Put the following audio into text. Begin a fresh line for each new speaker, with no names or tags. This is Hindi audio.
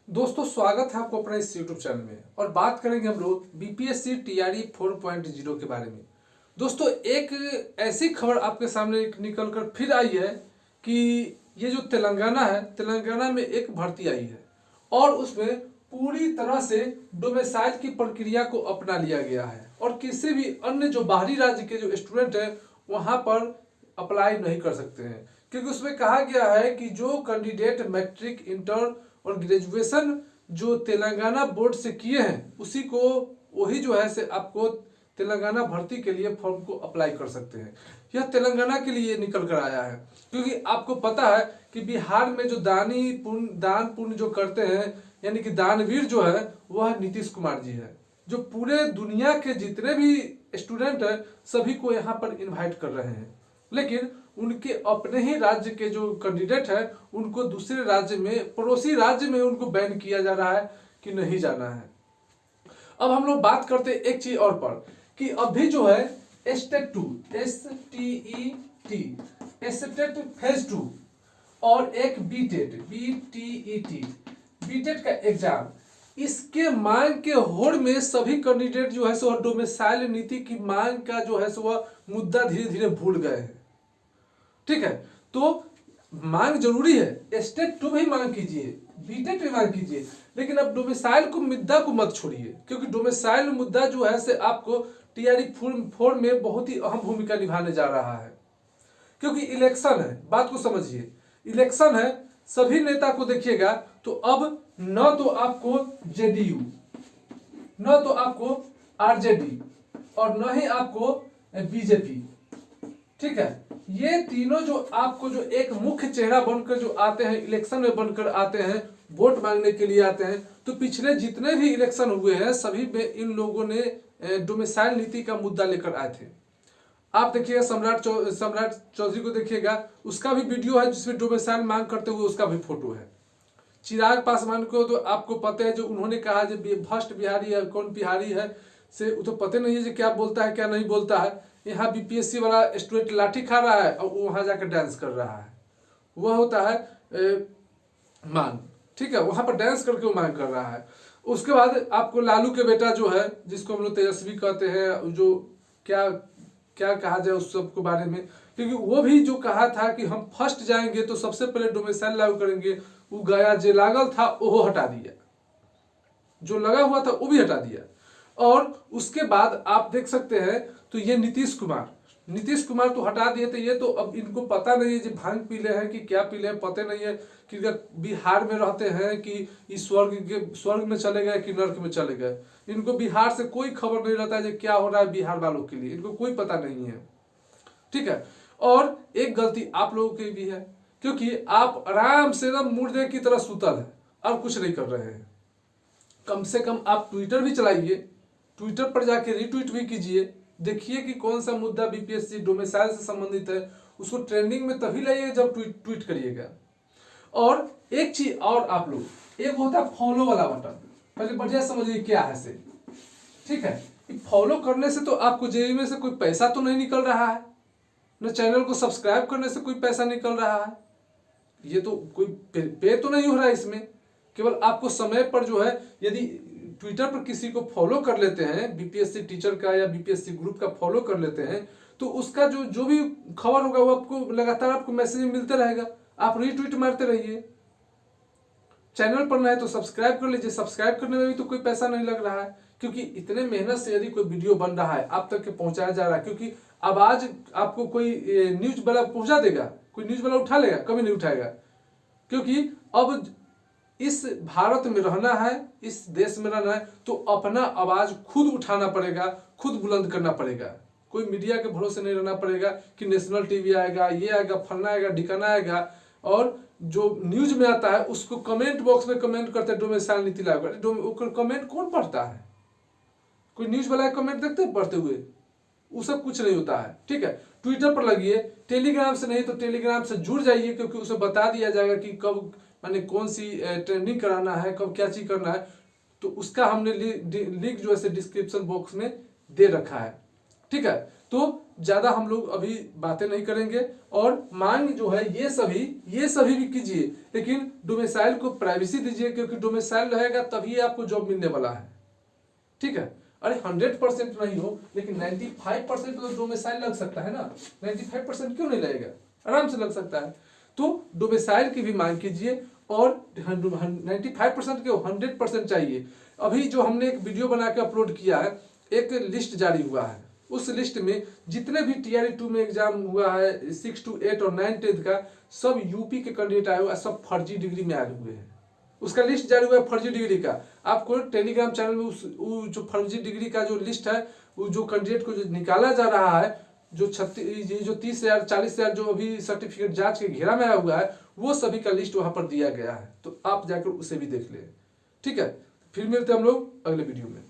दोस्तों स्वागत है आपको अपने इस YouTube चैनल में और बात करेंगे हम लोग बीपीएससी टीआरई 4.0 के बारे में। दोस्तों एक ऐसी खबर आपके सामने निकल कर फिर आई है कि ये जो तेलंगाना है, तेलंगाना में एक भर्ती आई है और उसमें पूरी तरह से डोमिसाइल की प्रक्रिया को अपना लिया गया है और किसी भी अन्य जो बाहरी राज्य के जो स्टूडेंट हैं वहाँ पर अप्लाई नहीं कर सकते हैं, क्योंकि उसमें कहा गया है कि जो कैंडिडेट मैट्रिक, इंटर और ग्रेजुएशन जो तेलंगाना बोर्ड से किए हैं उसी को वही जो है से आपको तेलंगाना भर्ती के लिए फॉर्म को अप्लाई कर सकते हैं। यह तेलंगाना के लिए निकल कर आया है, क्योंकि आपको पता है कि बिहार में जो दान पुण्य जो करते हैं यानी कि दानवीर जो है वह नीतीश कुमार जी है, जो पूरे दुनिया के जितने भी स्टूडेंट हैं सभी को यहाँ पर इनवाइट कर रहे हैं। लेकिन उनके अपने ही राज्य के जो कैंडिडेट है उनको दूसरे राज्य में, पड़ोसी राज्य में उनको बैन किया जा रहा है कि नहीं जाना है। अब हम लोग बात करते हैं एक चीज और पर कि अभी जो है स्टेट 2 स्टेट फेज 2 और एक बीटेट का एग्जाम, इसके मांग के होड़ में सभी कैंडिडेट जो है सो डोमिसाइल नीति की मांग का जो है सो वह मुद्दा धीरे धीरे भूल गए हैं। ठीक है, तो मांग जरूरी है, स्टेट 2 भी मांग कीजिए, बीटेट भी मांग कीजिए, लेकिन अब डोमिसाइल को मुद्दा को मत छोड़िए, क्योंकि डोमिसाइल मुद्दा जो है से आपको टीआरई 4 में बहुत ही अहम भूमिका निभाने जा रहा है। क्योंकि इलेक्शन है, बात को समझिए, इलेक्शन है, सभी नेता को देखिएगा तो अब न तो आपको जेडीयू, न तो आपको आरजेडी और न ही आपको बीजेपी, ठीक है, ये तीनों जो आपको जो एक मुख्य चेहरा बनकर जो आते हैं, इलेक्शन में बनकर आते हैं, वोट मांगने के लिए आते हैं, तो पिछले जितने भी इलेक्शन हुए हैं सभी में इन लोगों ने डोमिसाइल नीति का मुद्दा लेकर आए थे। आप देखिएगा सम्राट चौधरी को देखिएगा, उसका भी वीडियो है जिसमें डोमिसाइल मांग करते हुए उसका भी फोटो है। चिराग पासवान को तो आपको पता है, जो उन्होंने कहा जो भ्रष्ट बिहारी है, कौन बिहारी है से तो पता नहीं है जो क्या बोलता है क्या नहीं बोलता है। यहाँ बीपीएससी वाला स्टूडेंट लाठी खा रहा है और वहां जाकर डांस कर रहा है, वह होता है मांग, ठीक है, वहां पर डांस करके वो मांग कर रहा है। उसके बाद आपको लालू के बेटा जो है, जिसको हम लोग तेजस्वी कहते हैं, जो क्या क्या कहा जाए उस सब के बारे में, क्योंकि वो भी जो कहा था कि हम फर्स्ट जाएंगे तो सबसे पहले डोमिसाइल लागू करेंगे, वो गया जो लागल था वो हटा दिया, जो लगा हुआ था वो भी हटा दिया। और उसके बाद आप देख सकते हैं तो ये नीतीश कुमार तो हटा दिए थे। ये तो अब इनको पता नहीं है कि भांग पी ले हैं कि क्या पी ले हैं, पता नहीं है कि बिहार में रहते हैं कि स्वर्ग में चले गए कि नर्क में चले गए। इनको बिहार से कोई खबर नहीं रहता है क्या हो रहा है बिहार वालों के लिए, इनको कोई पता नहीं है, ठीक है। और एक गलती आप लोगों की भी है, क्योंकि आप आराम से ना मुर्दे की तरह सुतल है और कुछ नहीं कर रहे हैं। कम से कम आप ट्विटर भी चलाइए, ट्विटर पर जाके रीट्वीट भी कीजिए, देखिए कि कौन सा मुद्दा बीपीएससी डोमिसाइल से संबंधित है, उसको ट्रेंडिंग में तभी लाइएगा जब ट्वीट करिएगा। और एक चीज और आप लोग, एक होता है फॉलो वाला बटन, पहले बढ़िया समझिए क्या है से, ठीक है। फॉलो करने से तो आपको जेबी में से कोई पैसा तो नहीं निकल रहा है, न चैनल को सब्सक्राइब करने से कोई पैसा निकल रहा है, ये तो कोई पे तो नहीं हो रहा है इसमें। केवल आपको समय पर जो है, यदि ट्विटर पर किसी को फॉलो कर लेते हैं, बीपीएससी टीचर का या बीपीएससी ग्रुप का फॉलो कर लेते हैं, तो उसका जो भी खबर होगा वो आपको लगातार आपको मैसेज मिलते रहेगा, आप रीट्वीट मारते रहिए। चैनल पर ना है तो सब्सक्राइब कर लीजिए, सब्सक्राइब करने में भी तो कोई पैसा नहीं लग रहा है, क्योंकि इतने मेहनत से यदि कोई वीडियो बन रहा है आप तक के पहुंचाया जा रहा है, क्योंकि आवाज आपको कोई न्यूज वाला पहुंचा देगा, कोई न्यूज वाला उठा लेगा, कभी नहीं उठाएगा, क्योंकि अब इस भारत में रहना है, इस देश में रहना है तो अपना आवाज खुद उठाना पड़ेगा, खुद बुलंद करना पड़ेगा। कोई मीडिया के भरोसे नहीं रहना पड़ेगा कि नेशनल टीवी आएगा, ये आएगा, फलना आएगा, ढिकाना आएगा, और जो न्यूज में आता है उसको कमेंट बॉक्स में कमेंट करते हैं डोमिसाइल नीति लागू, कमेंट कौन पढ़ता है? कोई न्यूज वाला कमेंट देखते हैं पढ़ते हुए? वो सब कुछ नहीं होता है, ठीक है। ट्विटर पर लगिए, टेलीग्राम से नहीं तो टेलीग्राम से जुड़ जाइए, क्योंकि उसे बता दिया जाएगा कि कब माने कौन सी ट्रेंडिंग कराना है, कब क्या चीज करना है, तो उसका हमने लिंक जो है डिस्क्रिप्शन बॉक्स में दे रखा है, ठीक है। तो ज़्यादा हम लोग अभी बातें नहीं करेंगे। और मांग जो है ये सभी भी कीजिए, लेकिन डोमिसाइल को प्राइवेसी दीजिए, क्योंकि डोमिसाइल रहेगा तभी आपको जॉब मिलने वाला है। ठीक है, अरे 100% नहीं हो लेकिन 95% तो डोमिसाइल लग सकता है ना। 95% क्यों नहीं लगेगा, आराम से लग सकता है। तो डोमिसाइल की भी मांग कीजिए और 95% क्यों 100% चाहिए। अभी जो हमने एक वीडियो बना के अपलोड किया है, एक लिस्ट जारी हुआ है, उस लिस्ट में जितने भी TRE 2 में एग्जाम हुआ है 6 to 8 और 9 10 का, सब यूपी के कैंडिडेट आए हुए, सब फर्जी डिग्री में आए हुए हैं। उसका लिस्ट जारी हुआ है फर्जी डिग्री का। आपको टेलीग्राम चैनल में वो जो फर्जी डिग्री का जो लिस्ट है, वो जो कैंडिडेट को जो निकाला जा रहा है, जो 30,000 40,000 जो अभी सर्टिफिकेट जांच के घेरा में आया हुआ है, वो सभी का लिस्ट वहां पर दिया गया है। तो आप जाकर उसे भी देख लें। ठीक है, फिर मिलते हैं हम लोग अगले वीडियो में।